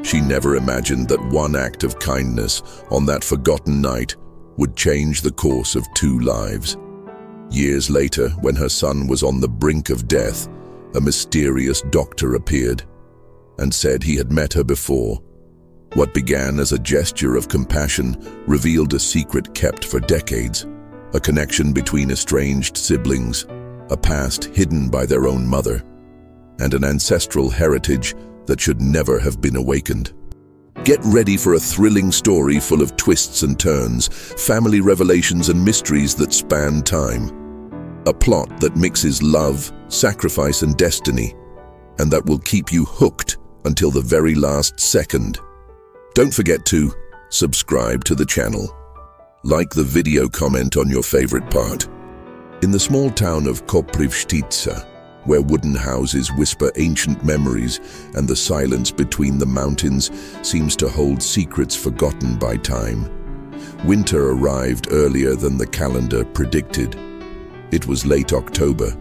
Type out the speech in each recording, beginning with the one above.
She never imagined that one act of kindness on that forgotten night would change the course of 2 lives. Years later, when her son was on the brink of death, a mysterious doctor appeared and said he had met her before. What began as a gesture of compassion revealed a secret kept for decades, a connection between estranged siblings, a past hidden by their own mother, and an ancestral heritage that should never have been awakened. Get ready for a thrilling story full of twists and turns, family revelations and mysteries that span time. A plot that mixes love, sacrifice and destiny, and that will keep you hooked until the very last second. Don't forget to subscribe to the channel. Like the video, comment on your favorite part. In the small town of Koprivstica, where wooden houses whisper ancient memories and the silence between the mountains seems to hold secrets forgotten by time, winter arrived earlier than the calendar predicted. It was late October,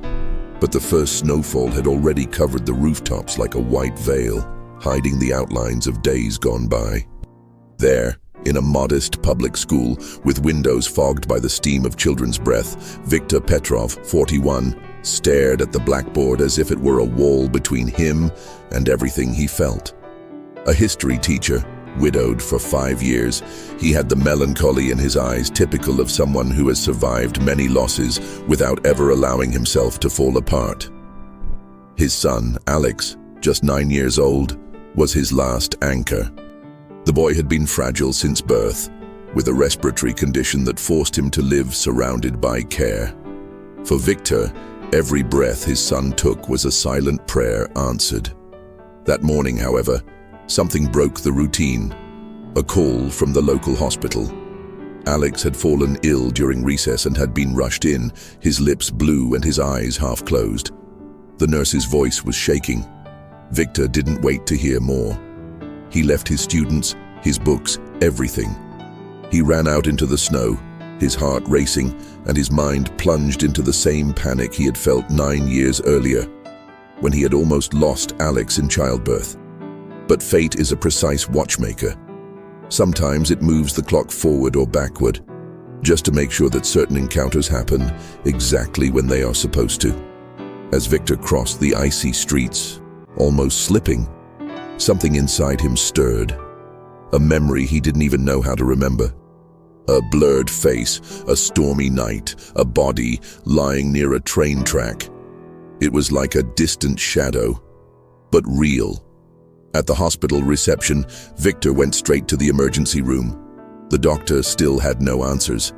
but the first snowfall had already covered the rooftops like a white veil, hiding the outlines of days gone by. There, in a modest public school with windows fogged by the steam of children's breath, Viktor Petrov, 41, stared at the blackboard as if it were a wall between him and everything he felt. A history teacher, widowed for 5 years, he had the melancholy in his eyes typical of someone who has survived many losses without ever allowing himself to fall apart. His son, Alex, just 9 years old, was his last anchor. The boy had been fragile since birth, with a respiratory condition that forced him to live surrounded by care. For Viktor, every breath his son took was a silent prayer answered. That morning, however, something broke the routine. A call from the local hospital. Alex had fallen ill during recess and had been rushed in, his lips blue and his eyes half closed. The nurse's voice was shaking. Viktor didn't wait to hear more. He left his students, his books, everything. He ran out into the snow, his heart racing and his mind plunged into the same panic he had felt 9 years earlier, when he had almost lost Alex in childbirth. But fate is a precise watchmaker. Sometimes it moves the clock forward or backward, just to make sure that certain encounters happen exactly when they are supposed to. As Viktor crossed the icy streets, almost slipping, something inside him stirred. A memory he didn't even know how to remember. A blurred face, a stormy night, a body lying near a train track. It was like a distant shadow, but real. At the hospital reception, Viktor went straight to the emergency room. The doctor still had no answers.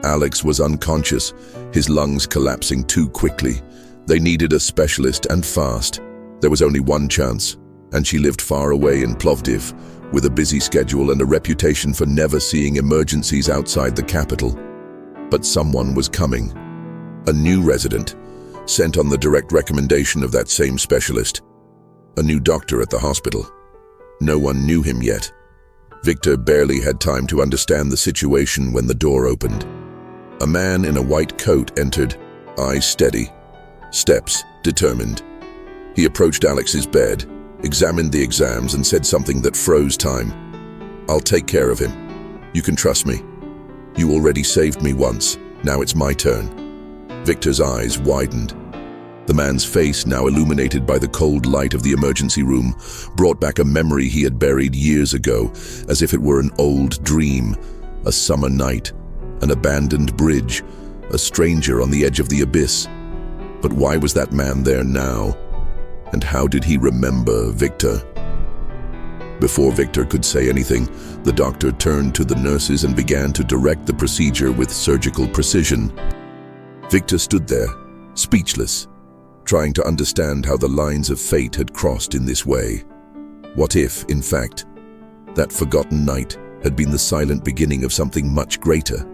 Alex was unconscious, his lungs collapsing too quickly. They needed a specialist and fast. There was only one chance, and she lived far away in Plovdiv, with a busy schedule and a reputation for never seeing emergencies outside the capital. But someone was coming. A new resident, sent on the direct recommendation of that same specialist. A new doctor at the hospital. No one knew him yet. Viktor barely had time to understand the situation when the door opened. A man in a white coat entered, eyes steady, steps determined. He approached Alex's bed, examined the exams and said something that froze time. "I'll take care of him. You can trust me. You already saved me once. Now it's my turn." Viktor's eyes widened. The man's face, now illuminated by the cold light of the emergency room, brought back a memory he had buried years ago, as if it were an old dream. A summer night, an abandoned bridge, a stranger on the edge of the abyss. But why was that man there now? And how did he remember Viktor? Before Viktor could say anything, the doctor turned to the nurses and began to direct the procedure with surgical precision. Viktor stood there, speechless, trying to understand how the lines of fate had crossed in this way. What if, in fact, that forgotten night had been the silent beginning of something much greater?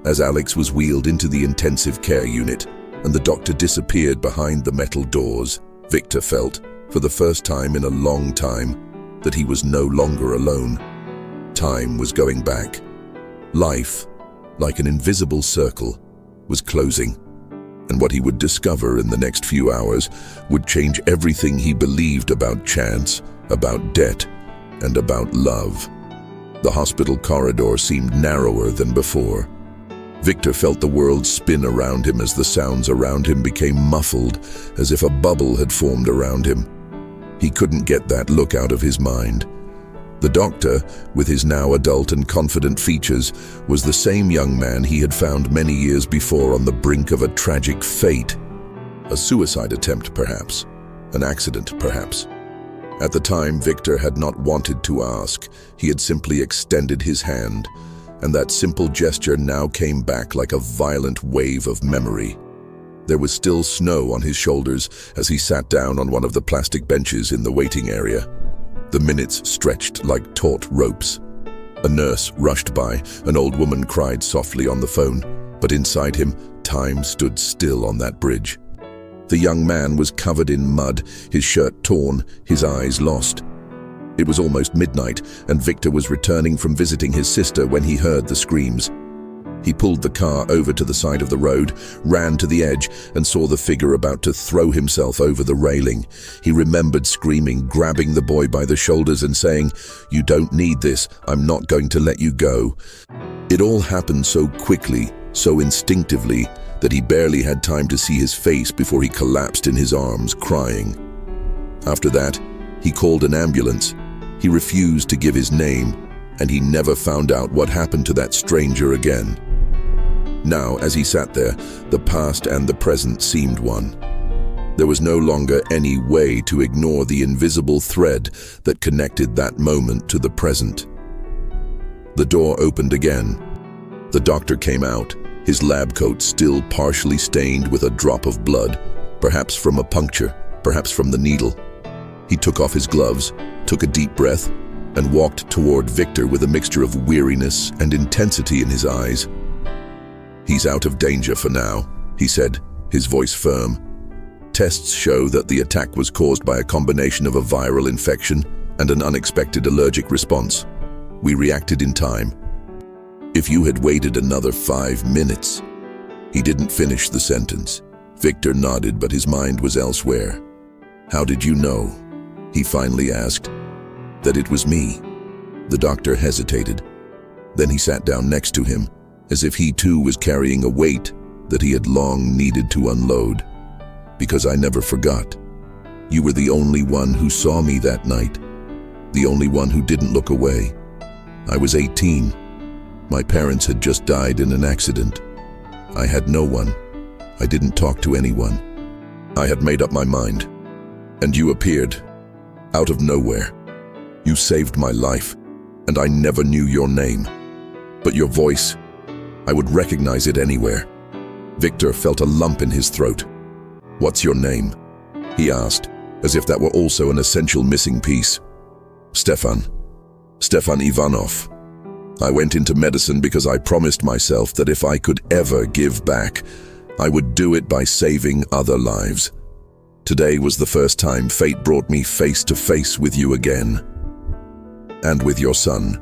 As Alex was wheeled into the intensive care unit and the doctor disappeared behind the metal doors, Viktor felt, for the first time in a long time, that he was no longer alone. Time was going back. Life, like an invisible circle, was closing. And what he would discover in the next few hours would change everything he believed about chance, about debt, and about love. The hospital corridor seemed narrower than before. Victor felt the world spin around him as the sounds around him became muffled, as if a bubble had formed around him. He couldn't get that look out of his mind. The doctor, with his now adult and confident features, was the same young man he had found many years before on the brink of a tragic fate. A suicide attempt, perhaps. An accident, perhaps. At the time, Victor had not wanted to ask. He had simply extended his hand, and that simple gesture now came back like a violent wave of memory. There was still snow on his shoulders as he sat down on one of the plastic benches in the waiting area. The minutes stretched like taut ropes. A nurse rushed by. An old woman cried softly on the phone, but inside him, time stood still on that bridge. The young man was covered in mud, his shirt torn, his eyes lost. It was almost midnight, and Victor was returning from visiting his sister when he heard the screams. He pulled the car over to the side of the road, ran to the edge, and saw the figure about to throw himself over the railing. He remembered screaming, grabbing the boy by the shoulders and saying, "You don't need this, I'm not going to let you go." It all happened so quickly, so instinctively, that he barely had time to see his face before he collapsed in his arms, crying. After that, he called an ambulance. He refused to give his name, and he never found out what happened to that stranger again. Now, as he sat there, the past and the present seemed one. There was no longer any way to ignore the invisible thread that connected that moment to the present. The door opened again. The doctor came out, his lab coat still partially stained with a drop of blood, perhaps from a puncture, perhaps from the needle. He took off his gloves, took a deep breath, and walked toward Victor with a mixture of weariness and intensity in his eyes. "He's out of danger for now," he said, his voice firm. "Tests show that the attack was caused by a combination of a viral infection and an unexpected allergic response. We reacted in time. If you had waited another 5 minutes..." He didn't finish the sentence. Victor nodded, but his mind was elsewhere. "How did you know?" he finally asked. "That it was me." The doctor hesitated. Then he sat down next to him, as if he too was carrying a weight that he had long needed to unload. "Because I never forgot. You were the only one who saw me that night. The only one who didn't look away. I was 18. My parents had just died in an accident. I had no one. I didn't talk to anyone. I had made up my mind. And you appeared, out of nowhere. You saved my life, and I never knew your name. But your voice, I would recognize it anywhere." Victor felt a lump in his throat. "What's your name?" he asked, as if that were also an essential missing piece. "Stefan. Stefan Ivanov. I went into medicine because I promised myself that if I could ever give back, I would do it by saving other lives. Today was the first time fate brought me face to face with you again. And with your son."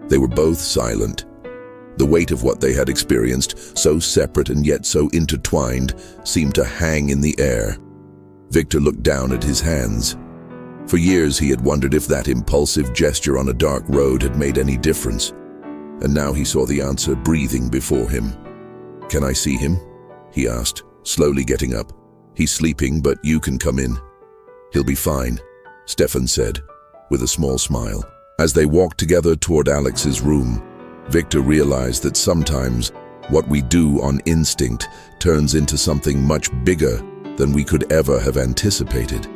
They were both silent. The weight of what they had experienced, so separate and yet so intertwined, seemed to hang in the air. Victor looked down at his hands. For years he had wondered if that impulsive gesture on a dark road had made any difference. And now he saw the answer breathing before him. "Can I see him?" he asked, slowly getting up. "He's sleeping, but you can come in." "He'll be fine," Stefan said, with a small smile. As they walked together toward Alex's room, Victor realized that sometimes what we do on instinct turns into something much bigger than we could ever have anticipated.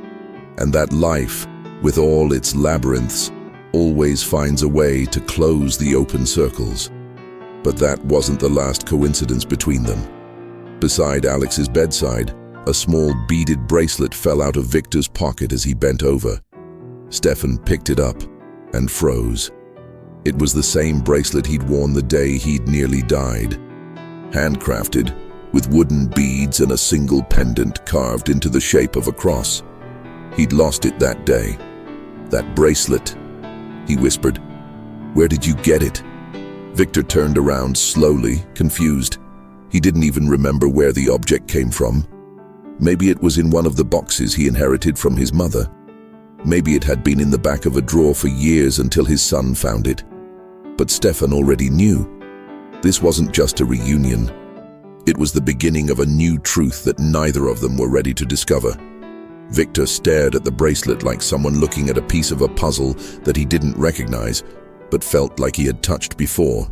And that life, with all its labyrinths, always finds a way to close the open circles. But that wasn't the last coincidence between them. Beside Alex's bedside, a small beaded bracelet fell out of Victor's pocket as he bent over. Stefan picked it up and froze. It was the same bracelet he'd worn the day he'd nearly died. Handcrafted, with wooden beads and a single pendant carved into the shape of a cross. He'd lost it that day. "That bracelet," he whispered. "Where did you get it?" Victor turned around slowly, confused. He didn't even remember where the object came from. Maybe it was in one of the boxes he inherited from his mother. Maybe it had been in the back of a drawer for years until his son found it. But Stefan already knew. This wasn't just a reunion. It was the beginning of a new truth that neither of them were ready to discover. Victor stared at the bracelet like someone looking at a piece of a puzzle that he didn't recognize, but felt like he had touched before.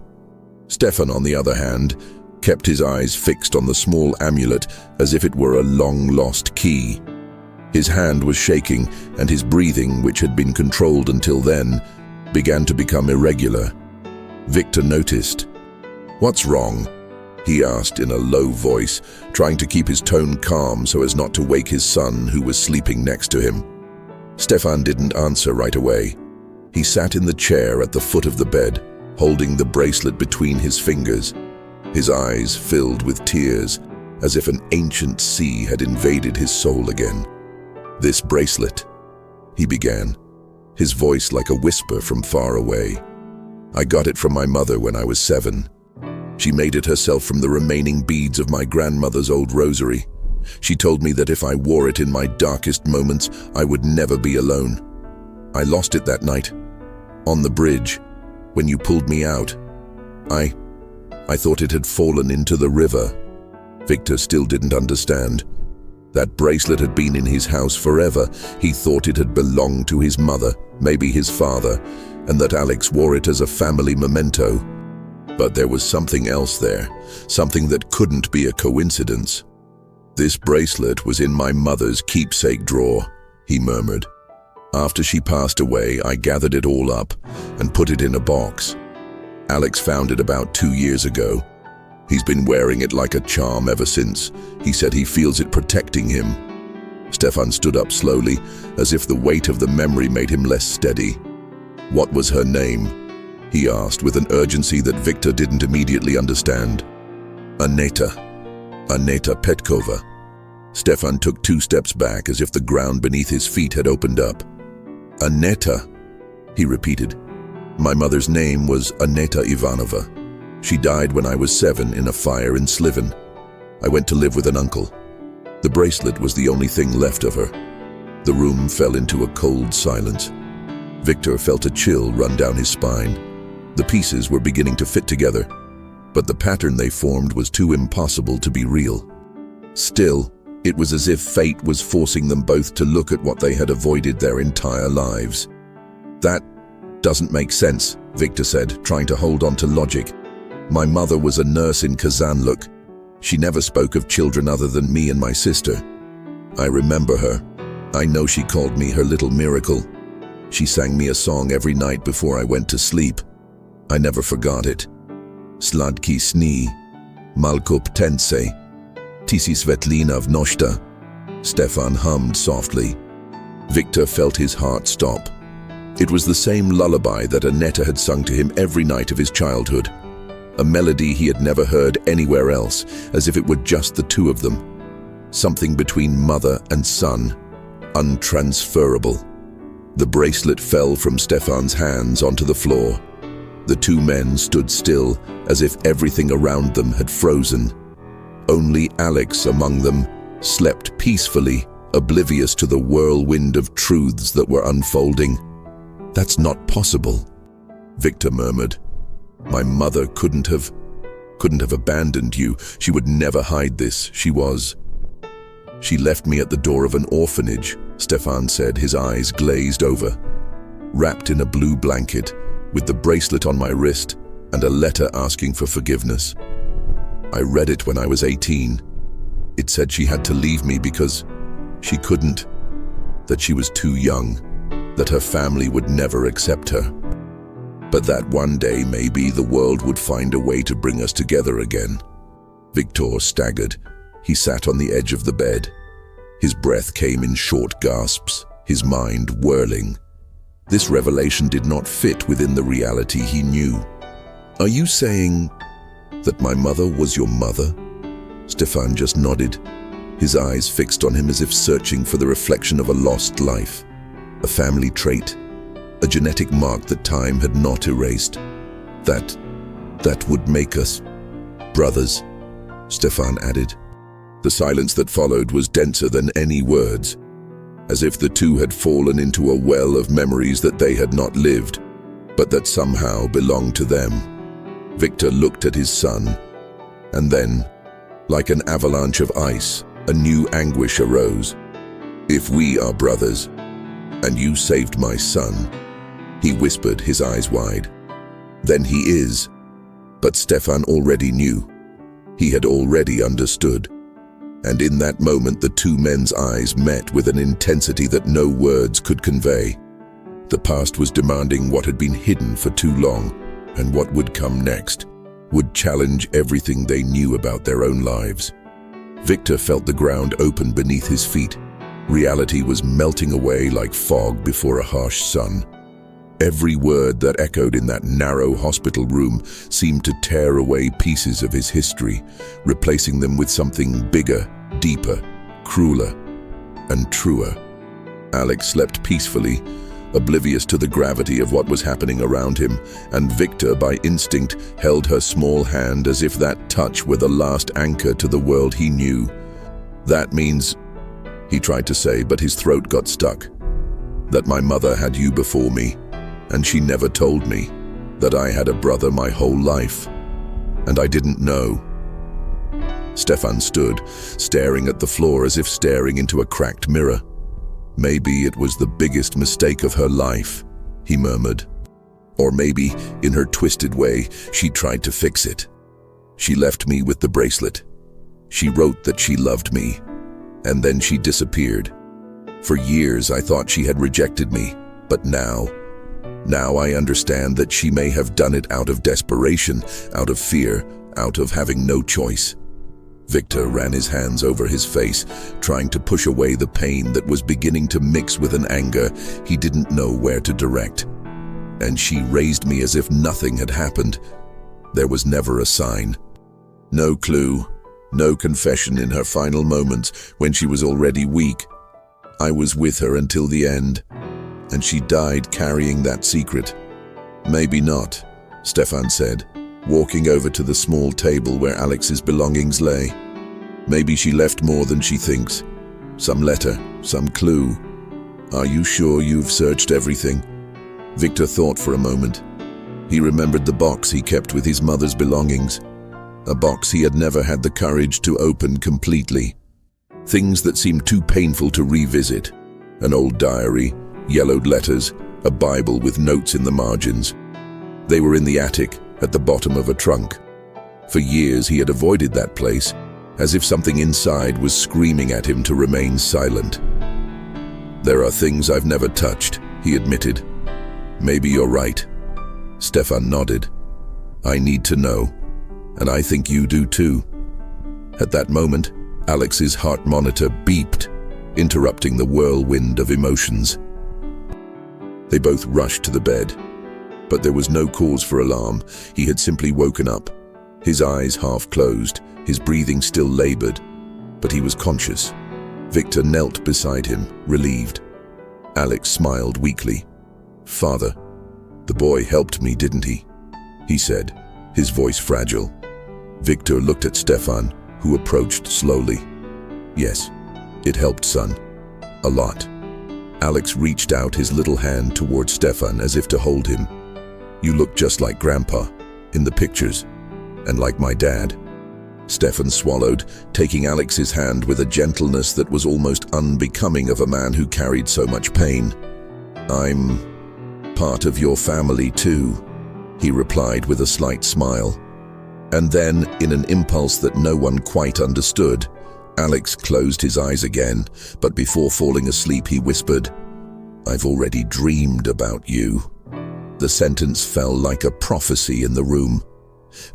Stefan, on the other hand, kept his eyes fixed on the small amulet as if it were a long-lost key. His hand was shaking, and his breathing, which had been controlled until then, began to become irregular. Victor noticed. "What's wrong?" he asked in a low voice, trying to keep his tone calm so as not to wake his son, who was sleeping next to him. Stefan didn't answer right away. He sat in the chair at the foot of the bed, holding the bracelet between his fingers, his eyes filled with tears, as if an ancient sea had invaded his soul again. "This bracelet," he began, his voice like a whisper from far away. "I got it from my mother when I was 7. She made it herself from the remaining beads of my grandmother's old rosary. She told me that if I wore it in my darkest moments, I would never be alone. I lost it that night, on the bridge, when you pulled me out. I thought it had fallen into the river." Victor still didn't understand. That bracelet had been in his house forever. He thought it had belonged to his mother, maybe his father, and that Alex wore it as a family memento. But there was something else there, something that couldn't be a coincidence. "This bracelet was in my mother's keepsake drawer," he murmured. "After she passed away, I gathered it all up and put it in a box. Alex found it about 2 years ago. He's been wearing it like a charm ever since. He said he feels it protecting him." Stefan stood up slowly, as if the weight of the memory made him less steady. "What was her name?" he asked with an urgency that Victor didn't immediately understand. Aneta Petkova." Stefan took 2 steps back as if the ground beneath his feet had opened up. "Aneta," he repeated. "My mother's name was Aneta Ivanova. She died when I was 7 in a fire in Sliven. I went to live with an uncle. The bracelet was the only thing left of her." The room fell into a cold silence. Victor felt a chill run down his spine. The pieces were beginning to fit together, but the pattern they formed was too impossible to be real. Still, it was as if fate was forcing them both to look at what they had avoided their entire lives. "That doesn't make sense," Victor said, trying to hold on to logic. "My mother was a nurse in Kazanluk. She never spoke of children other than me and my sister. I remember her. I know she called me her little miracle. She sang me a song every night before I went to sleep. I never forgot it. Sladki sni, malkop tense, tisi svetlina vnoshta." Stefan hummed softly. Victor felt his heart stop. It was the same lullaby that Aneta had sung to him every night of his childhood. A melody he had never heard anywhere else, as if it were just the two of them. Something between mother and son, untransferable. The bracelet fell from Stefan's hands onto the floor. The 2 men stood still, as if everything around them had frozen. Only Alex among them slept peacefully, oblivious to the whirlwind of truths that were unfolding. "That's not possible," Victor murmured. "My mother couldn't have abandoned you. She would never hide this. She left me at the door of an orphanage," Stefan said, his eyes glazed over. "Wrapped in a blue blanket, with the bracelet on my wrist and a letter asking for forgiveness. I read it when I was 18. It said she had to leave me because she couldn't, that she was too young, that her family would never accept her. But that one day maybe the world would find a way to bring us together again." Victor staggered. He sat on the edge of the bed. His breath came in short gasps, his mind whirling. This revelation did not fit within the reality he knew. "Are you saying that my mother was your mother?" Stefan just nodded, his eyes fixed on him as if searching for the reflection of a lost life. A family trait, a genetic mark that time had not erased. That would make us brothers," Stefan added. The silence that followed was denser than any words. as if the two had fallen into a well of memories that they had not lived, but that somehow belonged to them. Victor looked at his son, and then, like an avalanche of ice, a new anguish arose. "If we are brothers, and you saved my son," he whispered, his eyes wide. "Then he is." But Stefan already knew. He had already understood. And in that moment, the two men's eyes met with an intensity that no words could convey. The past was demanding what had been hidden for too long, and what would come next would challenge everything they knew about their own lives. Victor felt the ground open beneath his feet. Reality was melting away like fog before a harsh sun. Every word that echoed in that narrow hospital room seemed to tear away pieces of his history, replacing them with something bigger, deeper, crueler, and truer. Alex slept peacefully, oblivious to the gravity of what was happening around him, and Victor, by instinct, held her small hand as if that touch were the last anchor to the world he knew. "That means," he tried to say, but his throat got stuck, "that my mother had you before me, and she never told me that I had a brother my whole life, and I didn't know." Stefan stood, staring at the floor as if staring into a cracked mirror. "Maybe it was the biggest mistake of her life," he murmured. "Or maybe, in her twisted way, she tried to fix it. She left me with the bracelet. She wrote that she loved me, and then she disappeared. For years I thought she had rejected me, but now I understand that she may have done it out of desperation, out of fear, out of having no choice." Victor ran his hands over his face, trying to push away the pain that was beginning to mix with an anger he didn't know where to direct. "And she raised me as if nothing had happened. There was never a sign. No clue, no confession in her final moments when she was already weak. I was with her until the end, and she died carrying that secret." "Maybe not," Stefan said, walking over to the small table where Alex's belongings lay. "Maybe she left more than she thinks. Some letter, some clue. Are you sure you've searched everything?" Victor thought for a moment. He remembered the box he kept with his mother's belongings, a box he had never had the courage to open completely. Things that seemed too painful to revisit. An old diary, yellowed letters, a Bible with notes in the margins. They were in the attic, at the bottom of a trunk. For years he had avoided that place, as if something inside was screaming at him to remain silent. "There are things I've never touched," he admitted. "Maybe you're right." Stefan nodded. "I need to know, and I think you do too." At that moment, Alex's heart monitor beeped, interrupting the whirlwind of emotions. They both rushed to the bed, but there was no cause for alarm. He had simply woken up, his eyes half closed, his breathing still labored, but he was conscious. Victor knelt beside him, relieved. Alex smiled weakly. "Father, the boy helped me, didn't he?" he said, his voice fragile. Victor looked at Stefan, who approached slowly. "Yes, it helped, son. A lot." Alex reached out his little hand toward Stefan as if to hold him. "You look just like Grandpa, in the pictures, and like my dad." Stefan swallowed, taking Alex's hand with a gentleness that was almost unbecoming of a man who carried so much pain. "I'm part of your family too," he replied with a slight smile. And then, in an impulse that no one quite understood, Alex closed his eyes again, but before falling asleep he whispered, "I've already dreamed about you." The sentence fell like a prophecy in the room.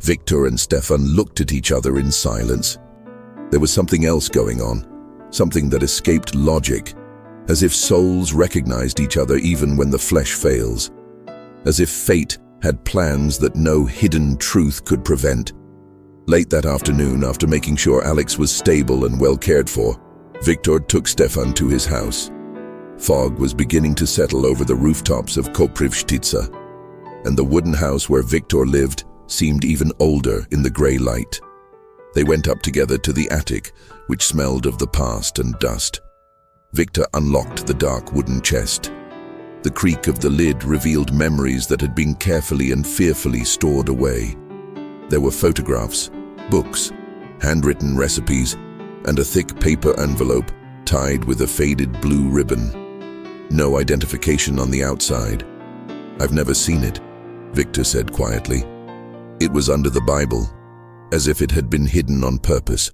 Victor and Stefan looked at each other in silence. There was something else going on, something that escaped logic, as if souls recognized each other even when the flesh fails, as if fate had plans that no hidden truth could prevent. Late that afternoon, after making sure Alex was stable and well cared for, Victor took Stefan to his house. Fog was beginning to settle over the rooftops of Koprivshtitsa, and the wooden house where Victor lived seemed even older in the grey light. They went up together to the attic, which smelled of the past and dust. Victor unlocked the dark wooden chest. The creak of the lid revealed memories that had been carefully and fearfully stored away. There were photographs, books, handwritten recipes, and a thick paper envelope tied with a faded blue ribbon. No identification on the outside. "I've never seen it," Victor said quietly. It was under the Bible, as if it had been hidden on purpose.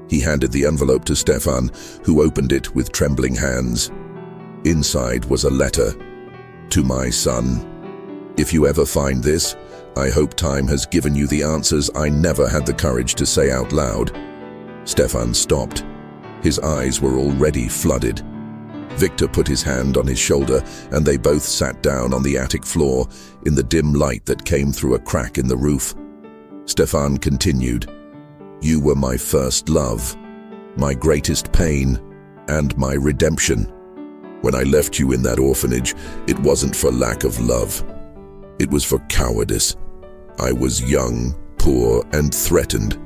He handed the envelope to Stefan, who opened it with trembling hands. Inside was a letter. "To my son. If you ever find this, I hope time has given you the answers I never had the courage to say out loud." Stefan stopped. His eyes were already flooded. Victor put his hand on his shoulder, and they both sat down on the attic floor in the dim light that came through a crack in the roof. Stefan continued, "You were my first love, my greatest pain, and my redemption. When I left you in that orphanage, it wasn't for lack of love. It was for cowardice. I was young, poor, and threatened.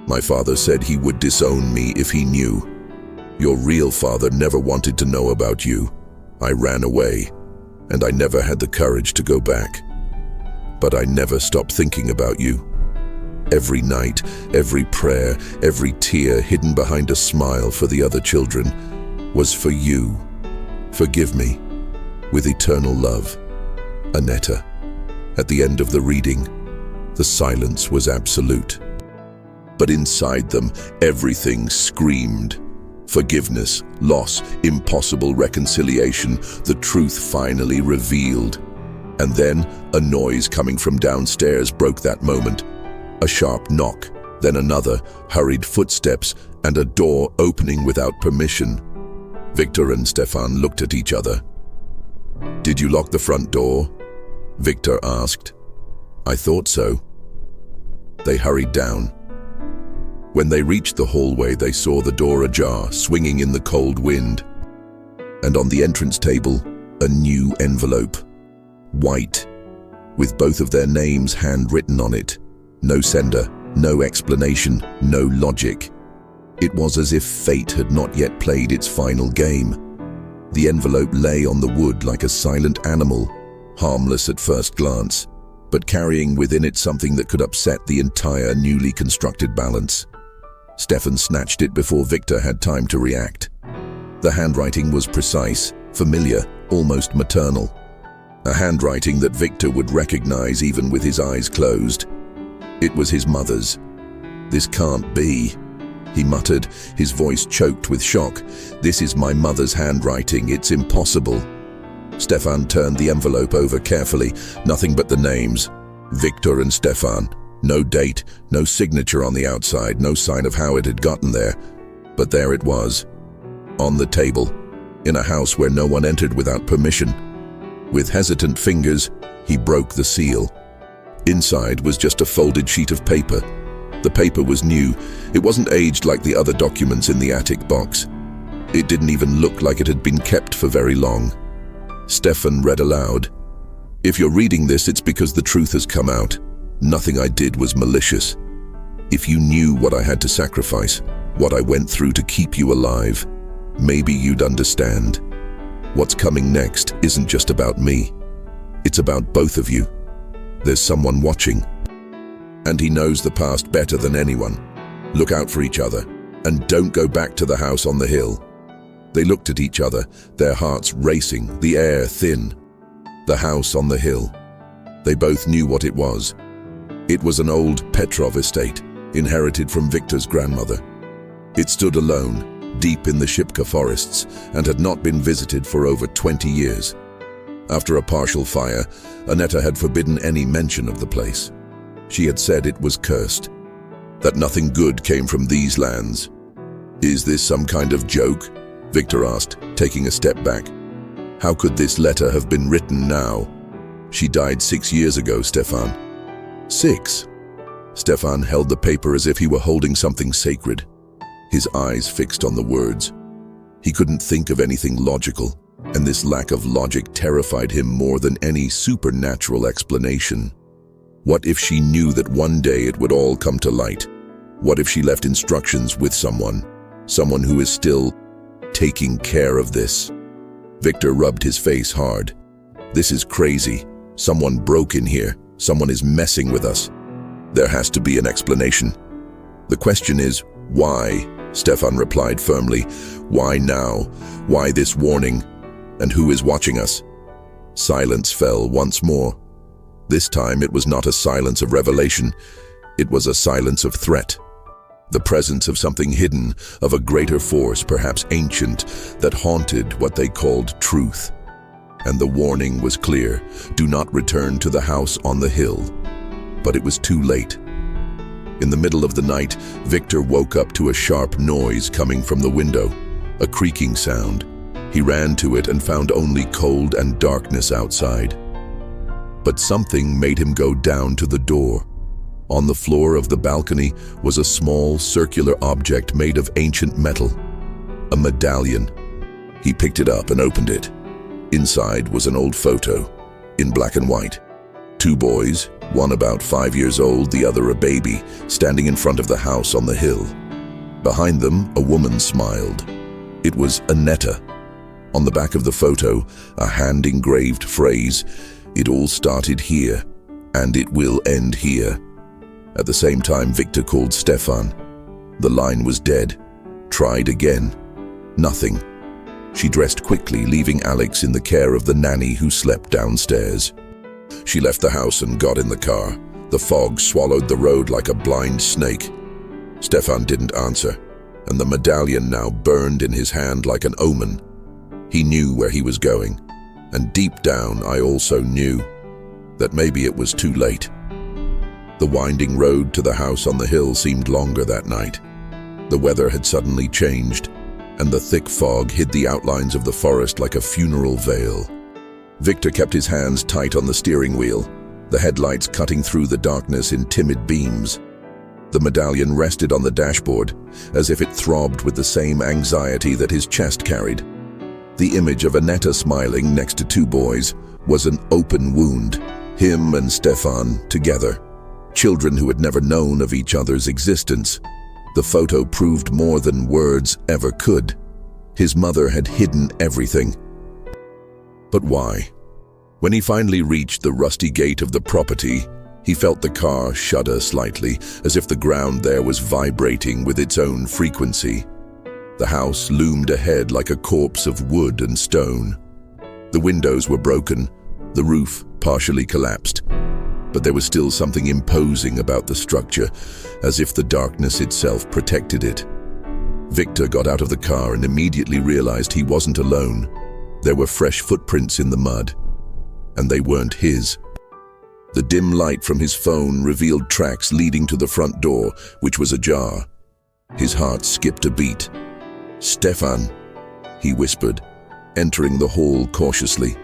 My father said he would disown me if he knew. Your real father never wanted to know about you. I ran away, and I never had the courage to go back. But I never stopped thinking about you. Every night, every prayer, every tear hidden behind a smile for the other children was for you. Forgive me. With eternal love, Annetta." At the end of the reading, the silence was absolute. But inside them, everything screamed. Forgiveness, loss, impossible reconciliation, the truth finally revealed. And then, a noise coming from downstairs broke that moment. A sharp knock, then another, hurried footsteps, and a door opening without permission. Victor and Stefan looked at each other. "Did you lock the front door?" Victor asked. "I thought so." They hurried down. When they reached the hallway, they saw the door ajar, swinging in the cold wind. And on the entrance table, a new envelope. White, with both of their names handwritten on it. No sender, no explanation, no logic. It was as if fate had not yet played its final game. The envelope lay on the wood like a silent animal, harmless at first glance, but carrying within it something that could upset the entire newly constructed balance. Stefan snatched it before Victor had time to react. The handwriting was precise, familiar, almost maternal. A handwriting that Victor would recognize even with his eyes closed. It was his mother's. "This can't be," he muttered, his voice choked with shock. "This is my mother's handwriting. It's impossible." Stefan turned the envelope over carefully. Nothing but the names. Victor and Stefan. No date, no signature on the outside, no sign of how it had gotten there. But there it was, on the table, in a house where no one entered without permission. With hesitant fingers, he broke the seal. Inside was just a folded sheet of paper. The paper was new. It wasn't aged like the other documents in the attic box. It didn't even look like it had been kept for very long. Stefan read aloud, "If you're reading this, it's because the truth has come out. Nothing I did was malicious. If you knew what I had to sacrifice, what I went through to keep you alive, maybe you'd understand. What's coming next isn't just about me. It's about both of you. There's someone watching. And he knows the past better than anyone. Look out for each other, and don't go back to the house on the hill." They looked at each other, their hearts racing, the air thin. The house on the hill. They both knew what it was. It was an old Petrov estate, inherited from Victor's grandmother. It stood alone, deep in the Shipka forests, and had not been visited for over 20 years. After a partial fire, Annetta had forbidden any mention of the place. She had said it was cursed, that nothing good came from these lands. "Is this some kind of joke?" Victor asked, taking a step back. "How could this letter have been written now? She died 6 years ago, Stefan." 6? Stefan held the paper as if he were holding something sacred, his eyes fixed on the words. He couldn't think of anything logical, and this lack of logic terrified him more than any supernatural explanation. What if she knew that one day it would all come to light? What if she left instructions with someone who is still... taking care of this. Victor rubbed his face hard. This is crazy. Someone broke in here. Someone is messing with us. There has to be an explanation. The question is, why? Stefan replied firmly. Why now? Why this warning? And who is watching us? Silence fell once more. This time it was not a silence of revelation. It was a silence of threat. The presence of something hidden, of a greater force, perhaps ancient, that haunted what they called truth. And the warning was clear: do not return to the house on the hill. But it was too late. In the middle of the night, Victor woke up to a sharp noise coming from the window, a creaking sound. He ran to it and found only cold and darkness outside. But something made him go down to the door. On the floor of the balcony was a small circular object made of ancient metal, a medallion. He picked it up and opened it. Inside was an old photo, in black and white. Two boys, one about 5 years old, the other a baby, standing in front of the house on the hill. Behind them, a woman smiled. It was Annetta. On the back of the photo, a hand-engraved phrase: "It all started here, and it will end here." At the same time, Victor called Stefan. The line was dead. Tried again. Nothing. She dressed quickly, leaving Alex in the care of the nanny who slept downstairs. She left the house and got in the car. The fog swallowed the road like a blind snake. Stefan didn't answer, and the medallion now burned in his hand like an omen. He knew where he was going, and deep down I also knew that maybe it was too late. The winding road to the house on the hill seemed longer that night. The weather had suddenly changed, and the thick fog hid the outlines of the forest like a funeral veil. Victor kept his hands tight on the steering wheel, the headlights cutting through the darkness in timid beams. The medallion rested on the dashboard, as if it throbbed with the same anxiety that his chest carried. The image of Annetta smiling next to two boys was an open wound, him and Stefan together, children who had never known of each other's existence. The photo proved more than words ever could. His mother had hidden everything. But why? When he finally reached the rusty gate of the property, he felt the car shudder slightly, as if the ground there was vibrating with its own frequency. The house loomed ahead like a corpse of wood and stone. The windows were broken, the roof partially collapsed, but there was still something imposing about the structure, as if the darkness itself protected it. Victor got out of the car and immediately realized he wasn't alone. There were fresh footprints in the mud, and they weren't his. The dim light from his phone revealed tracks leading to the front door, which was ajar. His heart skipped a beat. "Stefan," he whispered, entering the hall cautiously.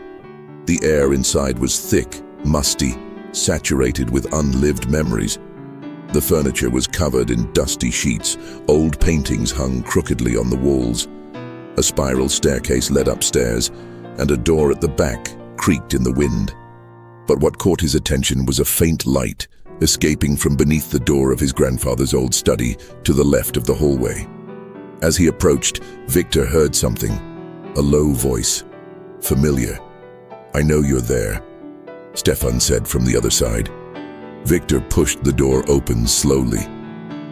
The air inside was thick, musty, saturated with unlived memories. The furniture was covered in dusty sheets, old paintings hung crookedly on the walls. A spiral staircase led upstairs, and a door at the back creaked in the wind. But what caught his attention was a faint light escaping from beneath the door of his grandfather's old study to the left of the hallway. As he approached, Victor heard something, a low voice, familiar. "I know you're there," Stefan said from the other side. Victor pushed the door open slowly.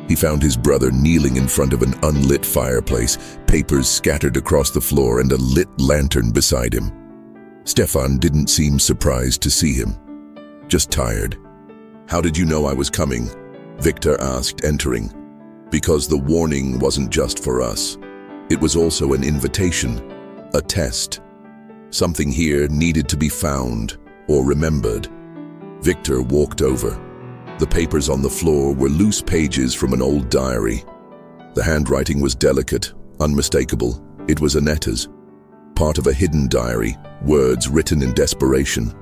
He found his brother kneeling in front of an unlit fireplace, papers scattered across the floor and a lit lantern beside him. Stefan didn't seem surprised to see him, just tired. "How did you know I was coming?" Victor asked, entering. "Because the warning wasn't just for us. It was also an invitation, a test. Something here needed to be found or remembered." Victor walked over. The papers on the floor were loose pages from an old diary. The handwriting was delicate, unmistakable. It was Annetta's, part of a hidden diary, words written in desperation.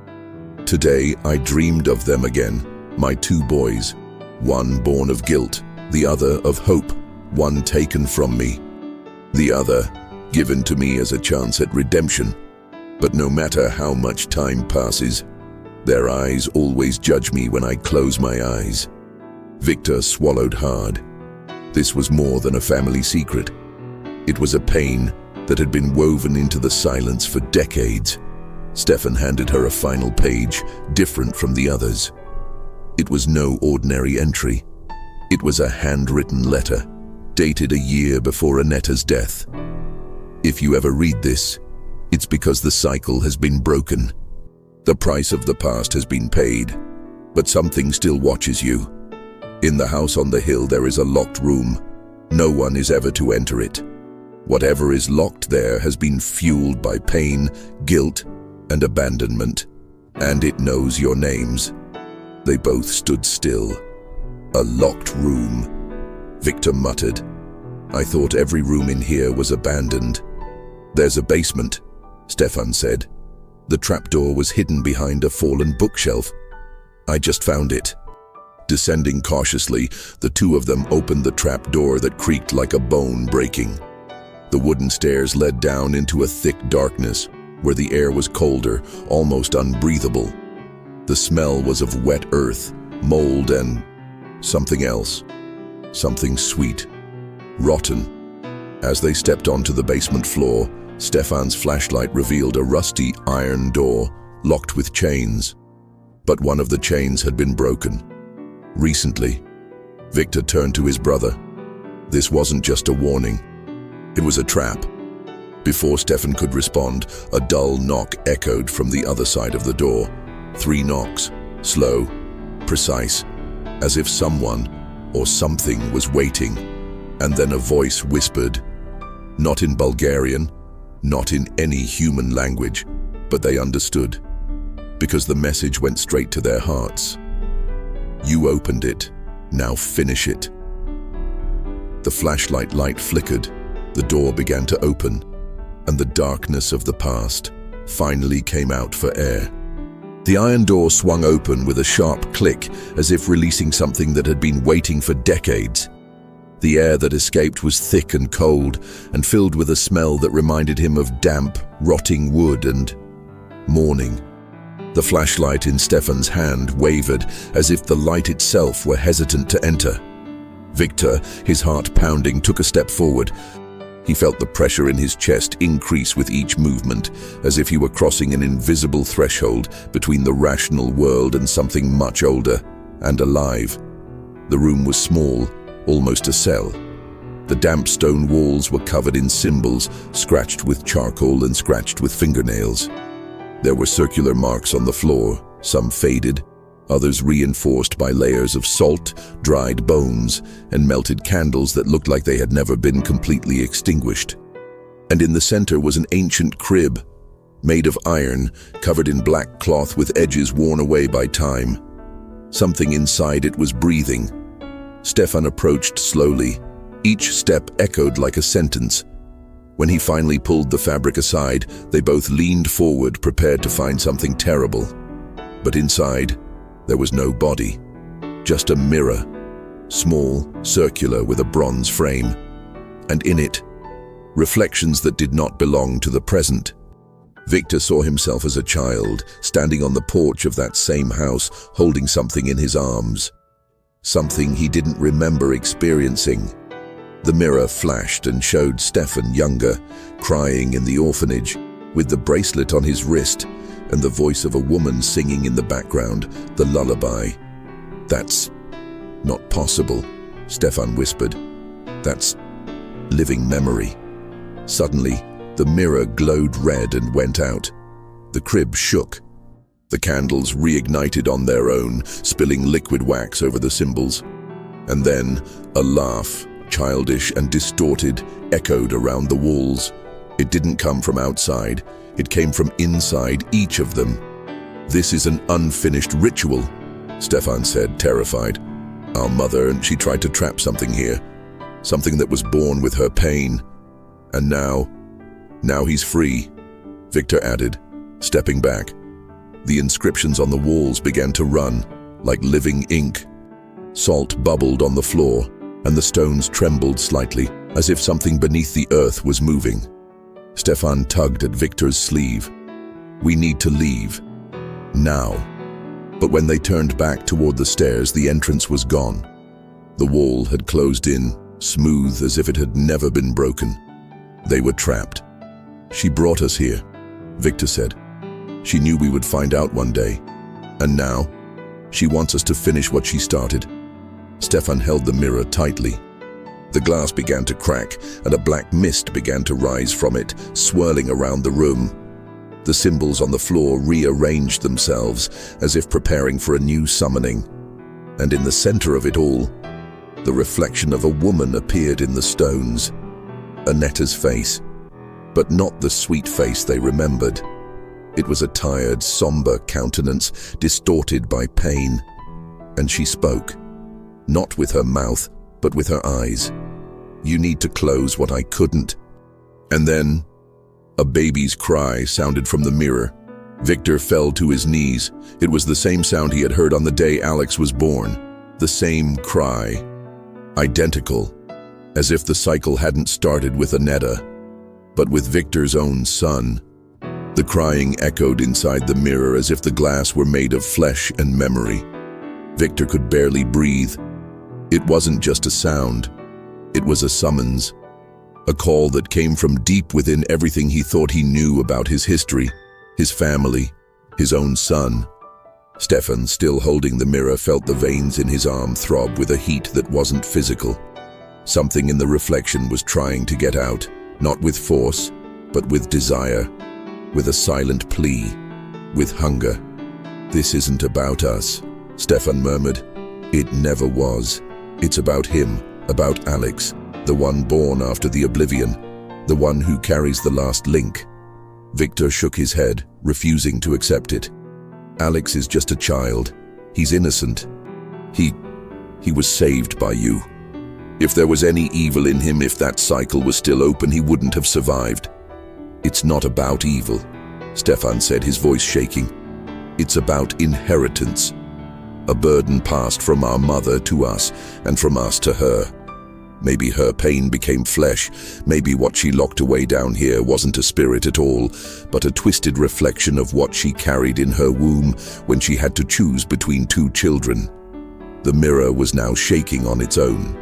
"Today I dreamed of them again, my two boys, one born of guilt, the other of hope, one taken from me, the other given to me as a chance at redemption. But no matter how much time passes, their eyes always judge me when I close my eyes." Victor swallowed hard. This was more than a family secret. It was a pain that had been woven into the silence for decades. Stefan handed her a final page, different from the others. It was no ordinary entry. It was a handwritten letter, dated a year before Annetta's death. If you ever read this, it's because the cycle has been broken. The price of the past has been paid, but something still watches you. In the house on the hill there is a locked room. No one is ever to enter it. Whatever is locked there has been fueled by pain, guilt, and abandonment, and it knows your names. They both stood still. A locked room, Victor muttered. I thought every room in here was abandoned. There's a basement, Stefan said. The trapdoor was hidden behind a fallen bookshelf. I just found it. Descending cautiously, the two of them opened the trapdoor that creaked like a bone breaking. The wooden stairs led down into a thick darkness, where the air was colder, almost unbreathable. The smell was of wet earth, mold, and something else. Something sweet, rotten. As they stepped onto the basement floor, Stefan's flashlight revealed a rusty iron door, locked with chains. But one of the chains had been broken. Recently, Victor turned to his brother. This wasn't just a warning. It was a trap. Before Stefan could respond, a dull knock echoed from the other side of the door. 3 knocks, slow, precise, as if someone or something was waiting. And then a voice whispered, not in Bulgarian, not in any human language, but they understood, because the message went straight to their hearts. You opened it, now finish it. The flashlight light flickered, the door began to open, and the darkness of the past finally came out for air. The iron door swung open with a sharp click, as if releasing something that had been waiting for decades. The air that escaped was thick and cold, and filled with a smell that reminded him of damp, rotting wood and morning. The flashlight in Stefan's hand wavered, as if the light itself were hesitant to enter. Victor, his heart pounding, took a step forward. He felt the pressure in his chest increase with each movement, as if he were crossing an invisible threshold between the rational world and something much older and alive. The room was small, almost a cell. The damp stone walls were covered in symbols, scratched with charcoal and scratched with fingernails. There were circular marks on the floor, some faded, others reinforced by layers of salt, dried bones, and melted candles that looked like they had never been completely extinguished. And in the center was an ancient crib, made of iron, covered in black cloth with edges worn away by time. Something inside it was breathing. Stefan approached slowly. Each step echoed like a sentence. When he finally pulled the fabric aside, they both leaned forward, prepared to find something terrible. But inside, there was no body, just a mirror, small, circular, with a bronze frame, and in it, reflections that did not belong to the present. Victor saw himself as a child, standing on the porch of that same house, holding something in his arms. Something he didn't remember experiencing. The mirror flashed and showed Stefan younger, crying in the orphanage, with the bracelet on his wrist, and the voice of a woman singing in the background, the lullaby. That's not possible, Stefan whispered. That's living memory. Suddenly, the mirror glowed red and went out. The crib shook. The candles reignited on their own, spilling liquid wax over the symbols. And then, a laugh, childish and distorted, echoed around the walls. It didn't come from outside. It came from inside each of them. This is an unfinished ritual, Stefan said, terrified. Our mother, and she tried to trap something here. Something that was born with her pain. And now he's free, Victor added, stepping back. The inscriptions on the walls began to run, like living ink. Salt bubbled on the floor, and the stones trembled slightly, as if something beneath the earth was moving. Stefan tugged at Victor's sleeve. We need to leave. Now. But when they turned back toward the stairs, the entrance was gone. The wall had closed in, smooth as if it had never been broken. They were trapped. She brought us here, Victor said. She knew we would find out one day. And now, she wants us to finish what she started. Stefan held the mirror tightly. The glass began to crack, and a black mist began to rise from it, swirling around the room. The symbols on the floor rearranged themselves, as if preparing for a new summoning. And in the center of it all, the reflection of a woman appeared in the stones. Annetta's face, but not the sweet face they remembered. It was a tired, somber countenance, distorted by pain. And she spoke, not with her mouth, but with her eyes. "You need to close what I couldn't." And then, a baby's cry sounded from the mirror. Victor fell to his knees. It was the same sound he had heard on the day Alex was born. The same cry. Identical. As if the cycle hadn't started with Annetta, but with Victor's own son. The crying echoed inside the mirror as if the glass were made of flesh and memory. Victor could barely breathe. It wasn't just a sound. It was a summons. A call that came from deep within everything he thought he knew about his history, his family, his own son. Stefan, still holding the mirror, felt the veins in his arm throb with a heat that wasn't physical. Something in the reflection was trying to get out, not with force, but with desire, with a silent plea, with hunger. "This isn't about us," Stefan murmured. "It never was. It's about him, about Alex, the one born after the oblivion, the one who carries the last link." Victor shook his head, refusing to accept it. "Alex is just a child. He's innocent. He was saved by you. If there was any evil in him, if that cycle was still open, he wouldn't have survived." "It's not about evil," Stefan said, his voice shaking. "It's about inheritance. A burden passed from our mother to us, and from us to her. Maybe her pain became flesh. Maybe what she locked away down here wasn't a spirit at all, but a twisted reflection of what she carried in her womb when she had to choose between two children." The mirror was now shaking on its own.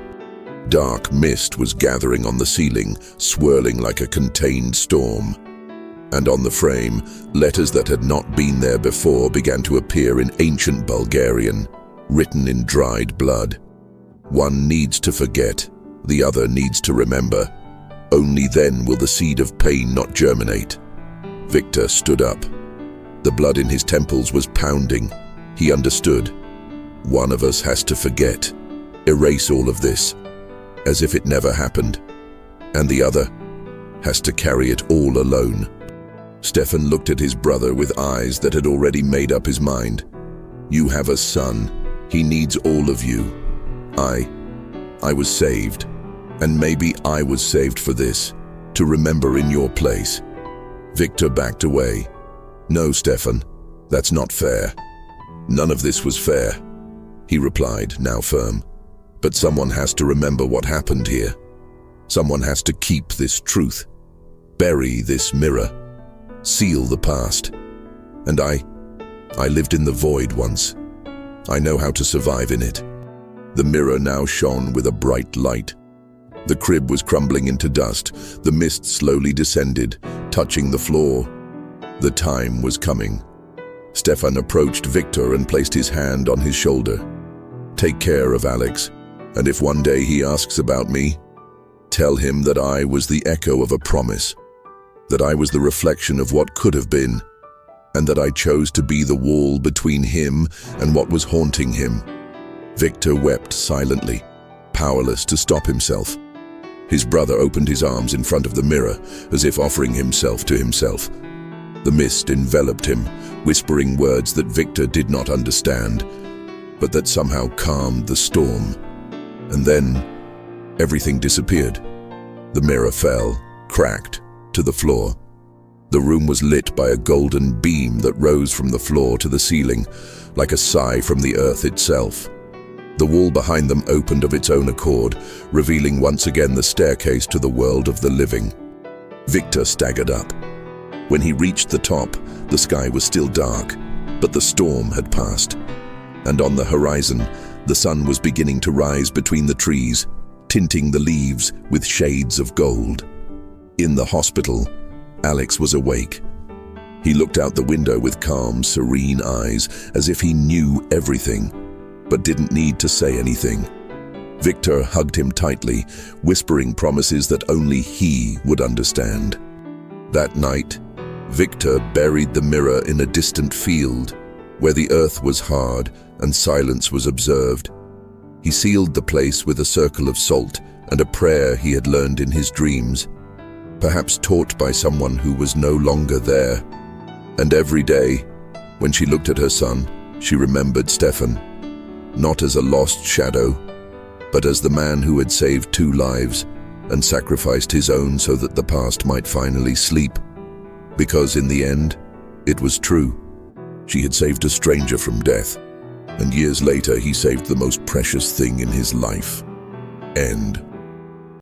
Dark mist was gathering on the ceiling, swirling like a contained storm. And on the frame, letters that had not been there before began to appear in ancient Bulgarian, written in dried blood. "One needs to forget, the other needs to remember. Only then will the seed of pain not germinate." Victor stood up. The blood in his temples was pounding. He understood. One of us has to forget, erase all of this, as if it never happened. And the other has to carry it all alone. Stefan looked at his brother with eyes that had already made up his mind. "You have a son. He needs all of you. I was saved. And maybe I was saved for this, to remember in your place." Victor backed away. "No, Stefan, that's not fair. None of this was fair," he replied, now firm. "But someone has to remember what happened here. Someone has to keep this truth, bury this mirror, seal the past. And I lived in the void once. I know how to survive in it." The mirror now shone with a bright light. The crib was crumbling into dust. The mist slowly descended, touching the floor. The time was coming. Stefan approached Victor and placed his hand on his shoulder. "Take care of Alex, and if one day he asks about me, tell him that I was the echo of a promise, that I was the reflection of what could have been, and that I chose to be the wall between him and what was haunting him." Victor wept silently, powerless to stop himself. His brother opened his arms in front of the mirror, as if offering himself to himself. The mist enveloped him, whispering words that Victor did not understand, but that somehow calmed the storm. And then, everything disappeared. The mirror fell, cracked, to the floor. The room was lit by a golden beam that rose from the floor to the ceiling, like a sigh from the earth itself. The wall behind them opened of its own accord, revealing once again the staircase to the world of the living. Victor staggered up. When he reached the top, the sky was still dark, but the storm had passed. And on the horizon, the sun was beginning to rise between the trees, tinting the leaves with shades of gold. In the hospital, Alex was awake. He looked out the window with calm, serene eyes, as if he knew everything, but didn't need to say anything. Victor hugged him tightly, whispering promises that only he would understand. That night, Victor buried the mirror in a distant field, where the earth was hard and silence was observed. He sealed the place with a circle of salt and a prayer he had learned in his dreams, perhaps taught by someone who was no longer there. And every day, when she looked at her son, she remembered Stefan, not as a lost shadow, but as the man who had saved 2 lives and sacrificed his own so that the past might finally sleep. Because in the end, it was true. She had saved a stranger from death, and years later he saved the most precious thing in his life. End.